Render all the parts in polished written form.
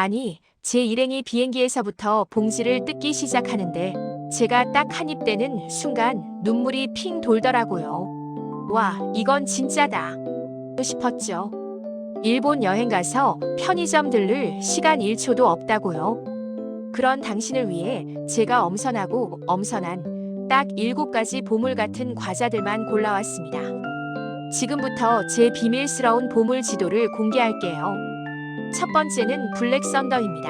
아니, 제 일행이 비행기에서부터 봉지를 뜯기 시작하는데 제가 딱 한 입 떼는 순간 눈물이 핑 돌더라고요. 와, 이건 진짜다 싶었죠. 일본 여행 가서 편의점 들를 시간 1초도 없다고요. 그런 당신을 위해 제가 엄선하고 엄선한 딱 7가지 보물 같은 과자들만 골라왔습니다. 지금부터 제 비밀스러운 보물 지도를 공개할게요. 첫 번째는 블랙 썬더입니다.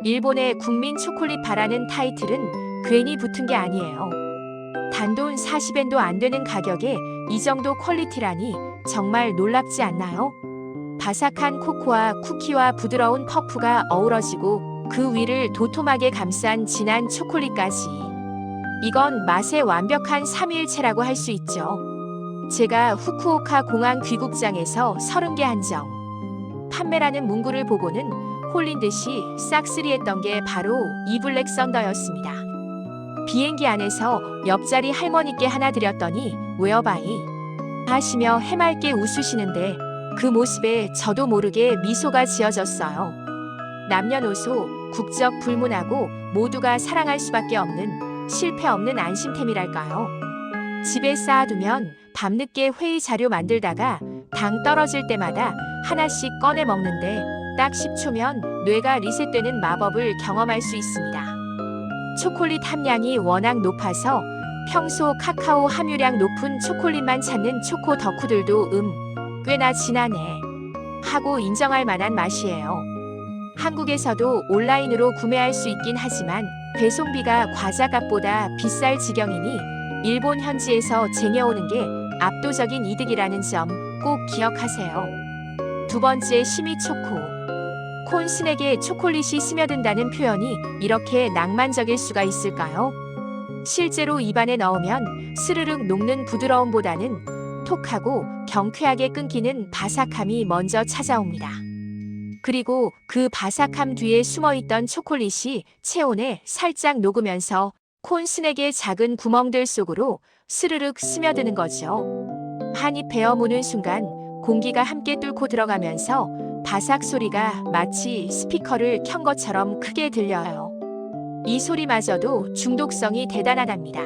일본의 국민 초콜릿 바라는 타이틀은 괜히 붙은 게 아니에요. 단돈 40엔도 안 되는 가격에 이 정도 퀄리티라니 정말 놀랍지 않나요? 바삭한 코코아 쿠키와 부드러운 퍼프가 어우러지고 그 위를 도톰하게 감싼 진한 초콜릿까지. 이건 맛의 완벽한 삼위일체라고 할 수 있죠. 제가 후쿠오카 공항 귀국장에서 30개 한정 판매라는 문구를 보고는 홀린 듯이 싹쓸이했던 게 바로 이 블랙 썬더였습니다. 비행기 안에서 옆자리 할머니께 하나 드렸더니 웨어바이 하시며 해맑게 웃으시는데 그 모습에 저도 모르게 미소가 지어졌어요. 남녀노소, 국적 불문하고 모두가 사랑할 수밖에 없는 실패 없는 안심템이랄까요. 집에 쌓아두면 밤늦게 회의 자료 만들다가 당 떨어질 때마다 하나씩 꺼내 먹는데 딱 10초면 뇌가 리셋되는 마법을 경험할 수 있습니다. 초콜릿 함량이 워낙 높아서 평소 카카오 함유량 높은 초콜릿만 찾는 초코 덕후들도 꽤나 진하네 하고 인정할 만한 맛이에요. 한국에서도 온라인으로 구매할 수 있긴 하지만 배송비가 과자값보다 비쌀 지경이니 일본 현지에서 쟁여오는 게 압도적인 이득이라는 점 꼭 기억하세요. 두 번째, 시미초코. 콘 스낵에 초콜릿이 스며든다는 표현이 이렇게 낭만적일 수가 있을까요? 실제로 입안에 넣으면 스르륵 녹는 부드러움보다는 톡하고 경쾌하게 끊기는 바삭함이 먼저 찾아옵니다. 그리고 그 바삭함 뒤에 숨어있던 초콜릿이 체온에 살짝 녹으면서 콘 스낵의 작은 구멍들 속으로 스르륵 스며드는 거죠. 한 입 베어 무는 순간 공기가 함께 뚫고 들어가면서 바삭 소리가 마치 스피커를 켠 것처럼 크게 들려요. 이 소리마저도 중독성이 대단하답니다.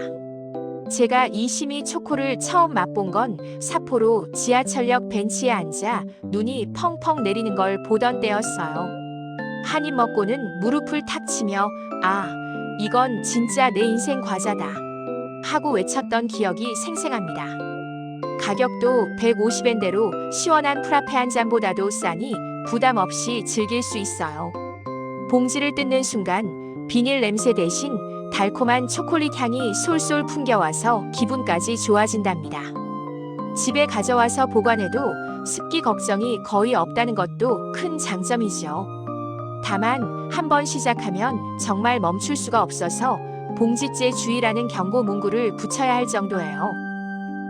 제가 이 시미 초코를 처음 맛본 건 삿포로 지하철역 벤치에 앉아 눈이 펑펑 내리는 걸 보던 때였어요. 한 입 먹고는 무릎을 탁 치며 아, 이건 진짜 내 인생 과자다 하고 외쳤던 기억이 생생합니다. 가격도 150엔대로 시원한 프라페 한 잔보다도 싸니 부담 없이 즐길 수 있어요. 봉지를 뜯는 순간 비닐 냄새 대신 달콤한 초콜릿 향이 솔솔 풍겨와서 기분까지 좋아진답니다. 집에 가져와서 보관해도 습기 걱정이 거의 없다는 것도 큰 장점이죠. 다만 한번 시작하면 정말 멈출 수가 없어서 봉지째 주의라는 경고 문구를 붙여야 할 정도예요.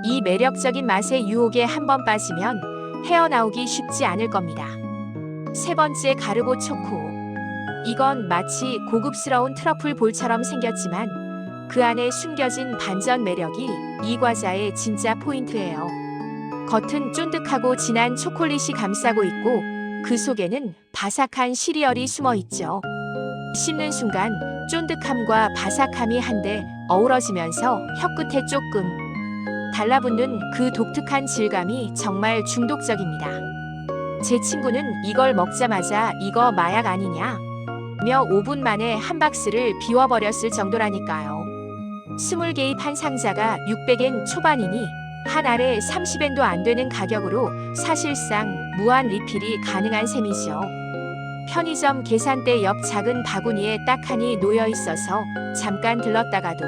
이 매력적인 맛의 유혹에 한번 빠지면 헤어나오기 쉽지 않을 겁니다. 세 번째, 가르보 초코. 이건 마치 고급스러운 트러플 볼처럼 생겼지만 그 안에 숨겨진 반전 매력이 이 과자의 진짜 포인트예요. 겉은 쫀득하고 진한 초콜릿이 감싸고 있고 그 속에는 바삭한 시리얼이 숨어 있죠. 씹는 순간 쫀득함과 바삭함이 한데 어우러지면서 혀끝에 조금 달라붙는 그 독특한 질감이 정말 중독적입니다. 제 친구는 이걸 먹자마자 이거 마약 아니냐? 며 5분 만에 한 박스를 비워버렸을 정도라니까요. 20개입 한 상자가 600엔 초반이니 한 알에 30엔도 안 되는 가격으로 사실상 무한 리필이 가능한 셈이죠. 편의점 계산대 옆 작은 바구니에 딱하니 놓여 있어서 잠깐 들렀다가도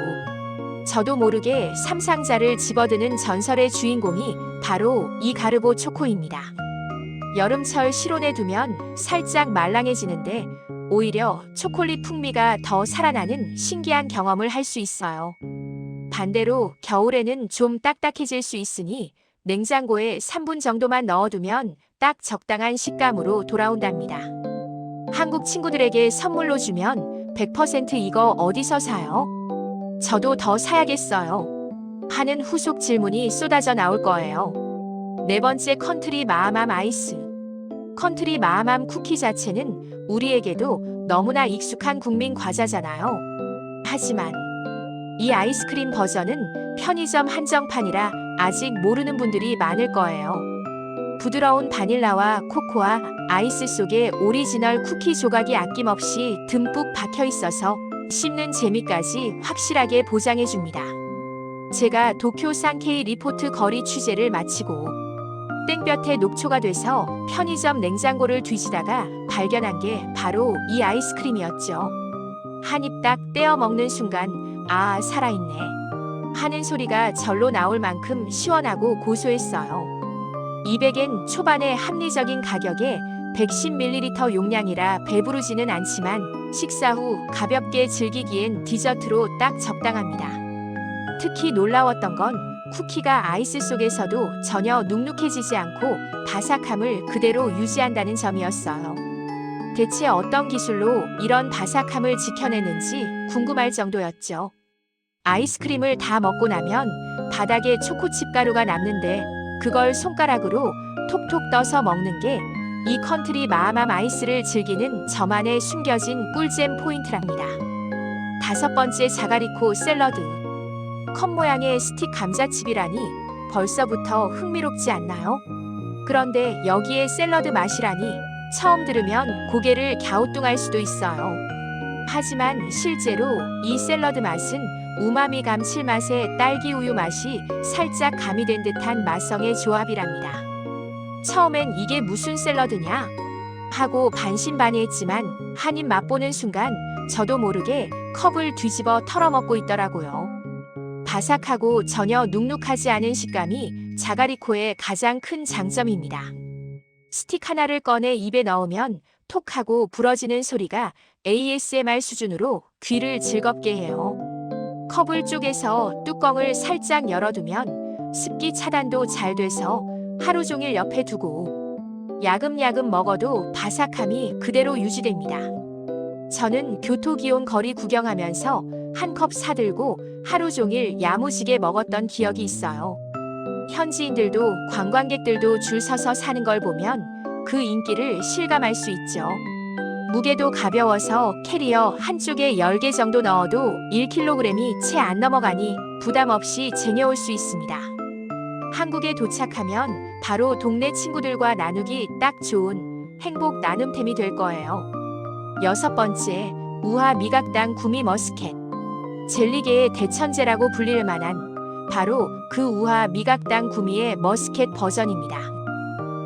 저도 모르게 3상자를 집어드는 전설의 주인공이 바로 이 가르보 초코입니다. 여름철 실온에 두면 살짝 말랑해지는데 오히려 초콜릿 풍미가 더 살아나는 신기한 경험을 할 수 있어요. 반대로 겨울에는 좀 딱딱해질 수 있으니 냉장고에 3분 정도만 넣어두면 딱 적당한 식감으로 돌아온답니다. 한국 친구들에게 선물로 주면 100% 이거 어디서 사요? 저도 더 사야겠어요 하는 후속 질문이 쏟아져 나올 거예요. 네 번째, 컨트리 마아맘 아이스. 컨트리 마아맘 쿠키 자체는 우리에게도 너무나 익숙한 국민 과자잖아요. 하지만 이 아이스크림 버전은 편의점 한정판이라 아직 모르는 분들이 많을 거예요. 부드러운 바닐라와 코코아, 아이스 속에 오리지널 쿠키 조각이 아낌없이 듬뿍 박혀 있어서 씹는 재미까지 확실하게 보장해줍니다. 제가 도쿄 산케이 리포트 거리 취재를 마치고 땡볕에 녹초가 돼서 편의점 냉장고를 뒤지다가 발견한 게 바로 이 아이스크림이었죠. 한 입 딱 떼어 먹는 순간 아, 살아있네 하는 소리가 절로 나올 만큼 시원하고 고소했어요. 200엔 초반의 합리적인 가격에 110ml 용량이라 배부르지는 않지만 식사 후 가볍게 즐기기엔 디저트로 딱 적당합니다. 특히 놀라웠던 건 쿠키가 아이스 속에서도 전혀 눅눅해지지 않고 바삭함을 그대로 유지한다는 점이었어요. 대체 어떤 기술로 이런 바삭함을 지켜내는지 궁금할 정도였죠. 아이스크림을 다 먹고 나면 바닥에 초코칩 가루가 남는데 그걸 손가락으로 톡톡 떠서 먹는 게 이 컨트리 마아맘 아이스를 즐기는 저만의 숨겨진 꿀잼 포인트랍니다. 5번째, 자가리코 샐러드. 컵 모양의 스틱 감자칩이라니 벌써부터 흥미롭지 않나요? 그런데 여기에 샐러드 맛이라니 처음 들으면 고개를 갸우뚱할 수도 있어요. 하지만 실제로 이 샐러드 맛은 우마미 감칠맛에 딸기 우유 맛이 살짝 가미된 듯한 맛성의 조합이랍니다. 처음엔 이게 무슨 샐러드냐? 하고 반신반의했지만 한 입 맛보는 순간 저도 모르게 컵을 뒤집어 털어먹고 있더라고요. 바삭하고 전혀 눅눅하지 않은 식감이 자가리코의 가장 큰 장점입니다. 스틱 하나를 꺼내 입에 넣으면 톡 하고 부러지는 소리가 ASMR 수준으로 귀를 즐겁게 해요. 컵을 쪼개서 뚜껑을 살짝 열어두면 습기 차단도 잘 돼서 하루 종일 옆에 두고 야금야금 먹어도 바삭함이 그대로 유지됩니다. 저는 교토기온 거리 구경하면서 한 컵 사들고 하루 종일 야무지게 먹었던 기억이 있어요. 현지인들도 관광객들도 줄 서서 사는 걸 보면 그 인기를 실감할 수 있죠. 무게도 가벼워서 캐리어 한쪽에 10개 정도 넣어도 1kg이 채 안 넘어가니 부담 없이 쟁여올 수 있습니다. 한국에 도착하면 바로 동네 친구들과 나누기 딱 좋은 행복 나눔템이 될 거예요. 6번째, 우하 미각당 구미 머스켓. 젤리계의 대천재라고 불릴 만한 바로 그 우하 미각당 구미의 머스켓 버전입니다.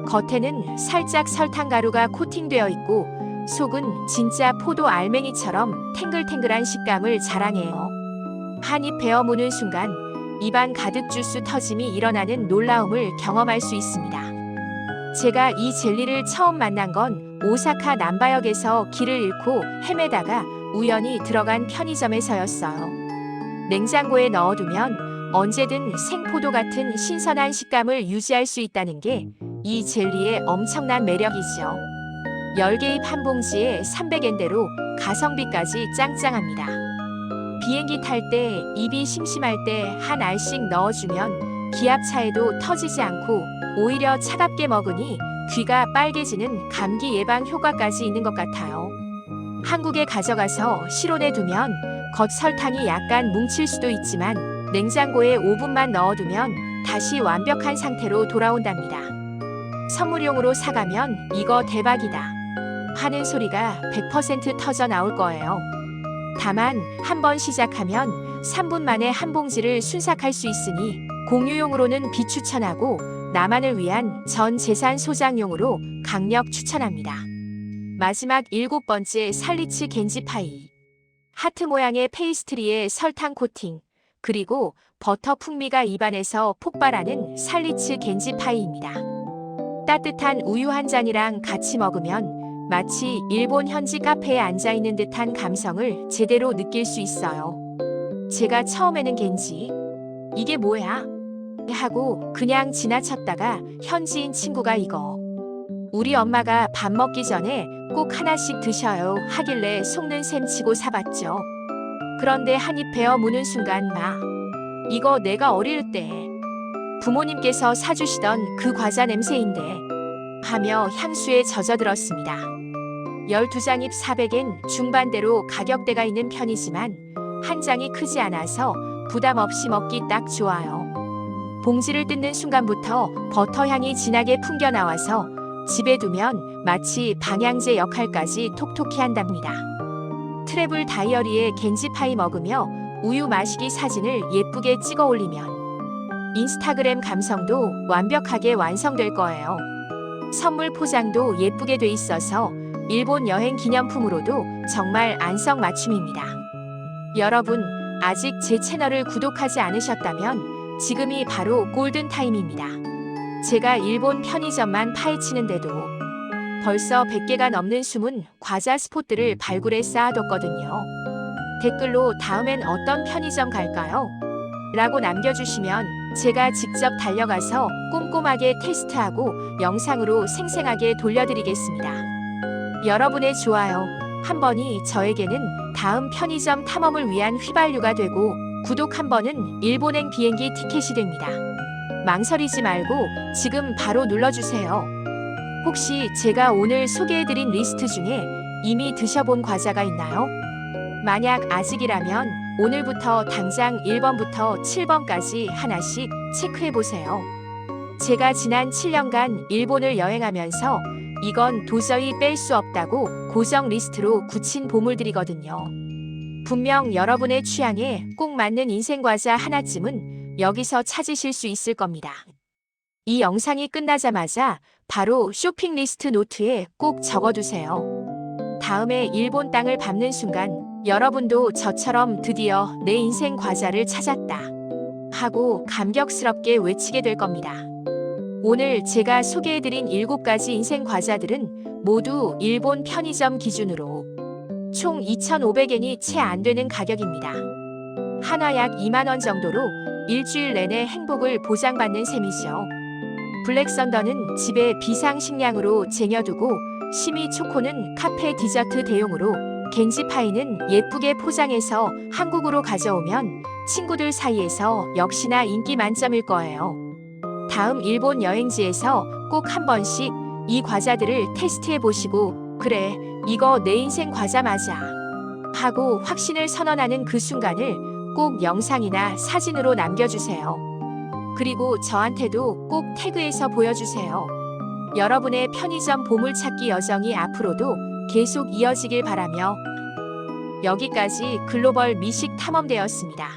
겉에는 살짝 설탕가루가 코팅되어 있고 속은 진짜 포도 알맹이처럼 탱글탱글한 식감을 자랑해요. 한 입 베어 무는 순간 입안 가득 주스 터짐이 일어나는 놀라움을 경험할 수 있습니다. 제가 이 젤리를 처음 만난 건 오사카 남바역에서 길을 잃고 헤매다가 우연히 들어간 편의점에서였어요. 냉장고에 넣어두면 언제든 생포도 같은 신선한 식감을 유지할 수 있다는 게 이 젤리의 엄청난 매력이죠. 10개입 한 봉지에 300엔대로 가성비까지 짱짱합니다. 비행기 탈 때 입이 심심할 때 한 알씩 넣어주면 기압차에도 터지지 않고 오히려 차갑게 먹으니 귀가 빨개지는 감기 예방 효과까지 있는 것 같아요. 한국에 가져가서 실온에 두면 겉 설탕이 약간 뭉칠 수도 있지만 냉장고에 5분만 넣어두면 다시 완벽한 상태로 돌아온답니다. 선물용으로 사가면 이거 대박이다 하는 소리가 100% 터져 나올 거예요. 다만 한번 시작하면 3분 만에 한 봉지를 순삭할 수 있으니 공유용으로는 비추천하고 나만을 위한 전 재산 소장용으로 강력 추천합니다. 마지막 7번째, 살리츠 겐지파이. 하트 모양의 페이스트리에 설탕 코팅, 그리고 버터 풍미가 입안에서 폭발하는 살리츠 겐지파이입니다. 따뜻한 우유 한 잔이랑 같이 먹으면 마치 일본 현지 카페에 앉아있는 듯한 감성을 제대로 느낄 수 있어요. 제가 처음에는 겐지, 이게 뭐야? 하고 그냥 지나쳤다가 현지인 친구가 이거 우리 엄마가 밥 먹기 전에 꼭 하나씩 드셔요 하길래 속는 셈 치고 사봤죠. 그런데 한 입 베어 무는 순간 이거 내가 어릴 때 부모님께서 사주시던 그 과자 냄새인데 하며 향수에 젖어들었습니다. 12장입 400엔 중반대로 가격대가 있는 편이지만 한 장이 크지 않아서 부담 없이 먹기 딱 좋아요. 봉지를 뜯는 순간부터 버터 향이 진하게 풍겨 나와서 집에 두면 마치 방향제 역할까지 톡톡히 한답니다. 트래블 다이어리에 겐지파이 먹으며 우유 마시기 사진을 예쁘게 찍어 올리면 인스타그램 감성도 완벽하게 완성될 거예요. 선물 포장도 예쁘게 돼 있어서 일본 여행 기념품으로도 정말 안성맞춤입니다. 여러분, 아직 제 채널을 구독하지 않으셨다면 지금이 바로 골든타임입니다. 제가 일본 편의점만 파헤치는데도 벌써 100개가 넘는 숨은 과자 스폿들을 발굴해 쌓아뒀거든요. 댓글로 다음엔 어떤 편의점 갈까요? 라고 남겨주시면 제가 직접 달려가서 꼼꼼하게 테스트하고 영상으로 생생하게 돌려드리겠습니다. 여러분의 좋아요 한 번이 저에게는 다음 편의점 탐험을 위한 휘발유가 되고 구독 한 번은 일본행 비행기 티켓이 됩니다. 망설이지 말고 지금 바로 눌러주세요. 혹시 제가 오늘 소개해드린 리스트 중에 이미 드셔본 과자가 있나요? 만약 아직이라면 오늘부터 당장 1번부터 7번까지 하나씩 체크해보세요. 제가 지난 7년간 일본을 여행하면서 이건 도저히 뺄 수 없다고 고정 리스트로 굳힌 보물들이거든요. 분명 여러분의 취향에 꼭 맞는 인생과자 하나쯤은 여기서 찾으실 수 있을 겁니다. 이 영상이 끝나자마자 바로 쇼핑 리스트 노트에 꼭 적어두세요. 다음에 일본 땅을 밟는 순간 여러분도 저처럼 드디어 내 인생 과자를 찾았다 하고 감격스럽게 외치게 될 겁니다. 오늘 제가 소개해드린 7가지 인생 과자들은 모두 일본 편의점 기준으로 총 2,500엔이 채 안 되는 가격입니다. 한화 약 2만 원 정도로 일주일 내내 행복을 보장받는 셈이죠. 블랙썬더는 집에 비상식량으로 쟁여두고 시미 초코는 카페 디저트 대용으로 겐지파이는 예쁘게 포장해서 한국으로 가져오면 친구들 사이에서 역시나 인기 만점일 거예요. 다음 일본 여행지에서 꼭 한 번씩 이 과자들을 테스트해 보시고 그래, 이거 내 인생 과자 맞아 하고 확신을 선언하는 그 순간을 꼭 영상이나 사진으로 남겨주세요. 그리고 저한테도 꼭 태그해서 보여주세요. 여러분의 편의점 보물찾기 여정이 앞으로도 계속 이어지길 바라며 여기까지 글로벌 미식 탐험대였습니다.